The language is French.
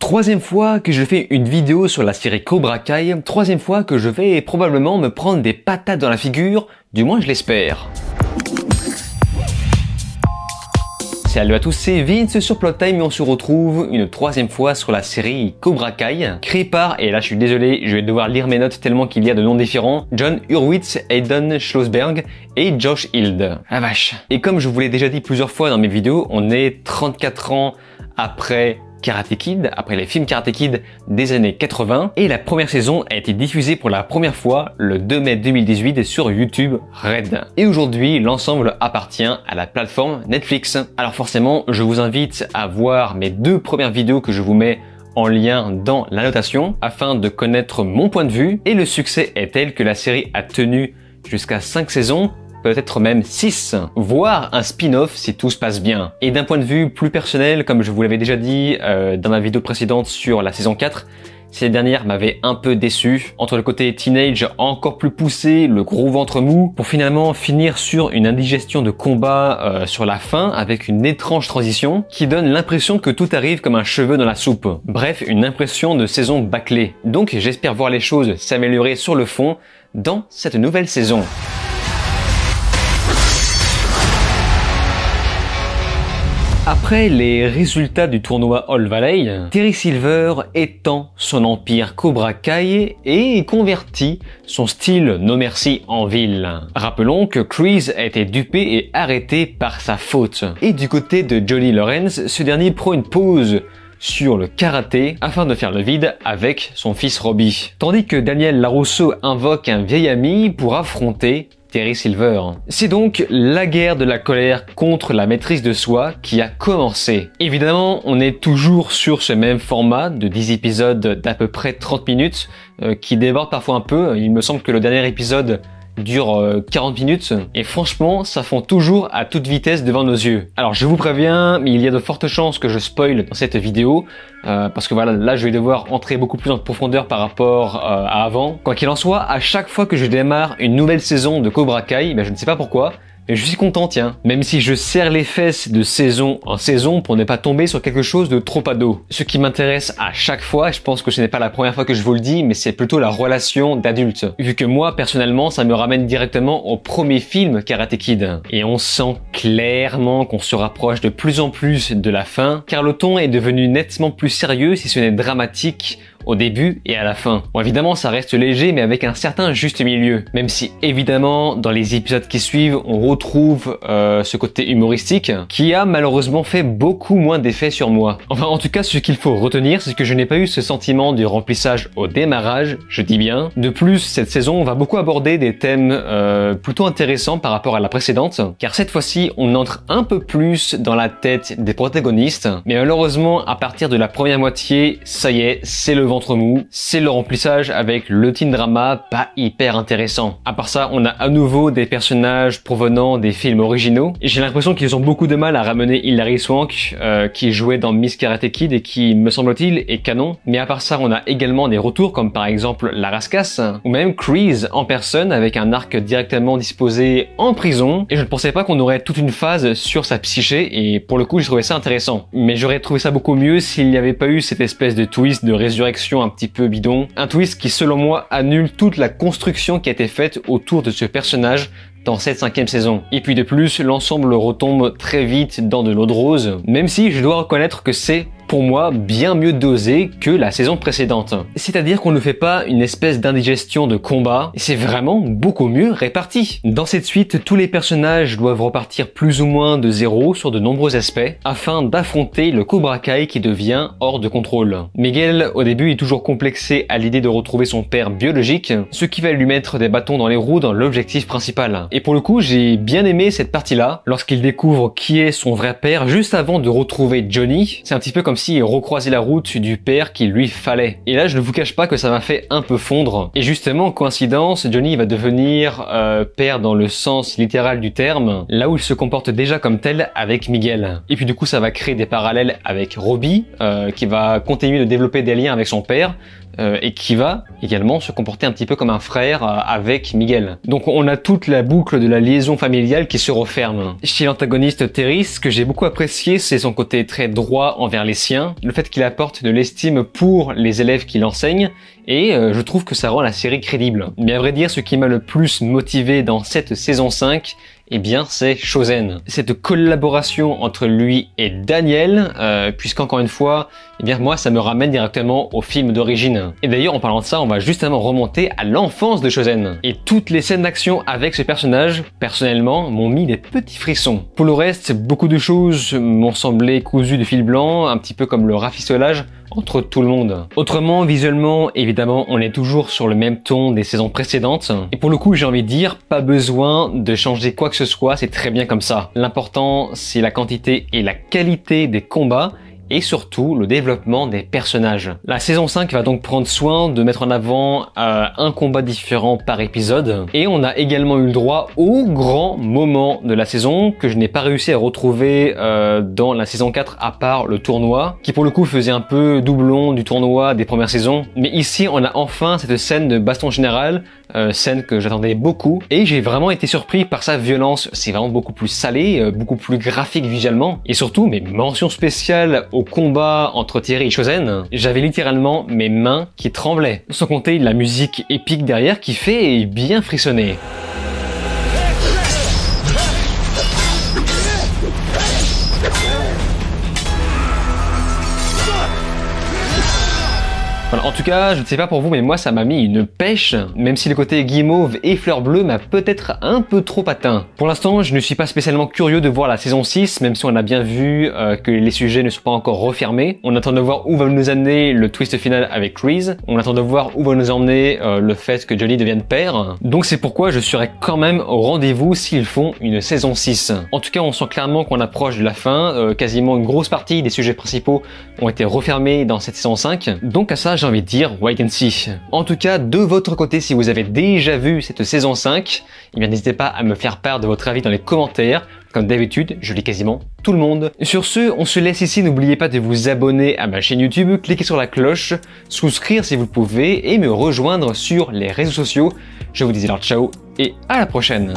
Troisième fois que je fais une vidéo sur la série Cobra Kai, troisième fois que je vais probablement me prendre des patates dans la figure, du moins je l'espère. Salut à tous, c'est Vince sur Plot Time et on se retrouve une troisième fois sur la série Cobra Kai, créée par, et là je suis désolé, je vais devoir lire mes notes tellement qu'il y a de noms différents, John Hurwitz, Hayden Schlossberg et Josh Hild. Ah vache. Et comme je vous l'ai déjà dit plusieurs fois dans mes vidéos, on est 34 ans après Karate Kid, après les films Karate Kid des années 80, et la première saison a été diffusée pour la première fois le 2 mai 2018 sur YouTube Red. Et aujourd'hui, l'ensemble appartient à la plateforme Netflix. Alors forcément, je vous invite à voir mes deux premières vidéos que je vous mets en lien dans la notation afin de connaître mon point de vue, et le succès est tel que la série a tenu jusqu'à 5 saisons, peut-être même 6, voire un spin-off si tout se passe bien. Et d'un point de vue plus personnel, comme je vous l'avais déjà dit dans ma vidéo précédente sur la saison 4, cette dernière m'avait un peu déçu, entre le côté teenage encore plus poussé, le gros ventre mou, pour finalement finir sur une indigestion de combat sur la fin, avec une étrange transition qui donne l'impression que tout arrive comme un cheveu dans la soupe. Bref, une impression de saison bâclée. Donc j'espère voir les choses s'améliorer sur le fond dans cette nouvelle saison. Après les résultats du tournoi All Valley, Terry Silver étend son empire Cobra Kai et convertit son style No Mercy en ville. Rappelons que Kreese a été dupé et arrêté par sa faute. Et du côté de Johnny Lawrence, ce dernier prend une pause sur le karaté afin de faire le vide avec son fils Robbie. Tandis que Daniel LaRusso invoque un vieil ami pour affronter Terry Silver. C'est donc la guerre de la colère contre la maîtrise de soi qui a commencé. Évidemment, on est toujours sur ce même format de 10 épisodes d'à peu près 30 minutes qui déborde parfois un peu. Il me semble que le dernier épisode dure 40 minutes et franchement ça fond toujours à toute vitesse devant nos yeux. Alors je vous préviens, il y a de fortes chances que je spoil dans cette vidéo parce que voilà, là je vais devoir entrer beaucoup plus en profondeur par rapport à avant. Quoi qu'il en soit, à chaque fois que je démarre une nouvelle saison de Cobra Kai, je ne sais pas pourquoi, mais je suis content, tiens. Même si je serre les fesses de saison en saison pour ne pas tomber sur quelque chose de trop ado. Ce qui m'intéresse à chaque fois, je pense que ce n'est pas la première fois que je vous le dis, mais c'est plutôt la relation d'adulte. Vu que moi, personnellement, ça me ramène directement au premier film Karate Kid. Et on sent clairement qu'on se rapproche de plus en plus de la fin, car le ton est devenu nettement plus sérieux, si ce n'est dramatique, au début et à la fin. Bon, évidemment, ça reste léger, mais avec un certain juste milieu. Même si, évidemment, dans les épisodes qui suivent, on retrouve ce côté humoristique qui a malheureusement fait beaucoup moins d'effet sur moi. Enfin, en tout cas, ce qu'il faut retenir, c'est que je n'ai pas eu ce sentiment du remplissage au démarrage, je dis bien. De plus, cette saison va beaucoup aborder des thèmes plutôt intéressants par rapport à la précédente, car cette fois-ci, on entre un peu plus dans la tête des protagonistes. Mais malheureusement, à partir de la première moitié, ça y est, c'est le ventre mou, c'est le remplissage avec le teen drama pas hyper intéressant. À part ça, on a à nouveau des personnages provenant des films originaux. Et j'ai l'impression qu'ils ont beaucoup de mal à ramener Hilary Swank, qui jouait dans Miss Karate Kid et qui, me semble-t-il, est canon. Mais à part ça, on a également des retours comme par exemple la Rascasse, ou même Kreese en personne avec un arc directement disposé en prison. Et je ne pensais pas qu'on aurait toute une phase sur sa psyché et pour le coup, j'ai trouvé ça intéressant. Mais j'aurais trouvé ça beaucoup mieux s'il n'y avait pas eu cette espèce de twist de résurrection un petit peu bidon. Un twist qui, selon moi, annule toute la construction qui a été faite autour de ce personnage dans cette 5e saison. Et puis de plus, l'ensemble retombe très vite dans de l'eau de rose, même si je dois reconnaître que c'est, pour moi, bien mieux dosé que la saison précédente. C'est-à-dire qu'on ne fait pas une espèce d'indigestion de combat, c'est vraiment beaucoup mieux réparti. Dans cette suite, tous les personnages doivent repartir plus ou moins de zéro sur de nombreux aspects, afin d'affronter le Cobra Kai qui devient hors de contrôle. Miguel, au début, est toujours complexé à l'idée de retrouver son père biologique, ce qui va lui mettre des bâtons dans les roues dans l'objectif principal. Et pour le coup, j'ai bien aimé cette partie-là, lorsqu'il découvre qui est son vrai père juste avant de retrouver Johnny. C'est un petit peu comme s'il recroisait la route du père qu'il lui fallait. Et là, je ne vous cache pas que ça m'a fait un peu fondre. Et justement, coïncidence, Johnny va devenir père dans le sens littéral du terme, là où il se comporte déjà comme tel avec Miguel. Et puis du coup, ça va créer des parallèles avec Robbie, qui va continuer de développer des liens avec son père, et qui va également se comporter un petit peu comme un frère avec Miguel. Donc on a toute la boucle de la liaison familiale qui se referme. Chez l'antagoniste Terry, ce que j'ai beaucoup apprécié, c'est son côté très droit envers les siens, le fait qu'il apporte de l'estime pour les élèves qu'il enseigne, et je trouve que ça rend la série crédible. Mais à vrai dire, ce qui m'a le plus motivé dans cette saison 5, eh bien c'est Chosen. Cette collaboration entre lui et Daniel, puisqu'encore une fois, eh bien moi ça me ramène directement au film d'origine. Et d'ailleurs en parlant de ça, on va justement remonter à l'enfance de Chosen. Et toutes les scènes d'action avec ce personnage, personnellement, m'ont mis des petits frissons. Pour le reste, beaucoup de choses m'ont semblé cousues de fil blanc, un petit peu comme le rafistolage entre tout le monde. Autrement, visuellement, évidemment, on est toujours sur le même ton des saisons précédentes. Et pour le coup, j'ai envie de dire, pas besoin de changer quoi que ce soit, c'est très bien comme ça. L'important, c'est la quantité et la qualité des combats, et surtout le développement des personnages. La saison 5 va donc prendre soin de mettre en avant un combat différent par épisode, et on a également eu le droit au grand moment de la saison que je n'ai pas réussi à retrouver dans la saison 4 à part le tournoi, qui pour le coup faisait un peu doublon du tournoi des premières saisons. Mais ici on a enfin cette scène de baston général, scène que j'attendais beaucoup, et j'ai vraiment été surpris par sa violence. C'est vraiment beaucoup plus salé, beaucoup plus graphique visuellement, et surtout mes mentions spéciales au combat entre Terry et Chosen, j'avais littéralement mes mains qui tremblaient. Sans compter la musique épique derrière qui fait bien frissonner. Voilà, en tout cas, je ne sais pas pour vous, mais moi ça m'a mis une pêche, même si le côté guimauve et fleur bleue m'a peut-être un peu trop atteint. Pour l'instant, je ne suis pas spécialement curieux de voir la saison 6, même si on a bien vu que les sujets ne sont pas encore refermés. On attend de voir où va nous amener le twist final avec Reese. On attend de voir où va nous emmener le fait que Johnny devienne père. Donc c'est pourquoi je serai quand même au rendez-vous s'ils font une saison 6. En tout cas, on sent clairement qu'on approche de la fin. Quasiment une grosse partie des sujets principaux ont été refermés dans cette saison 5. Donc à ça, j'ai envie de dire wait and see. En tout cas, de votre côté, si vous avez déjà vu cette saison 5, eh bien n'hésitez pas à me faire part de votre avis dans les commentaires. Comme d'habitude, je lis quasiment tout le monde. Sur ce, on se laisse ici. N'oubliez pas de vous abonner à ma chaîne YouTube, cliquez sur la cloche, souscrire si vous le pouvez et me rejoindre sur les réseaux sociaux. Je vous dis alors ciao et à la prochaine.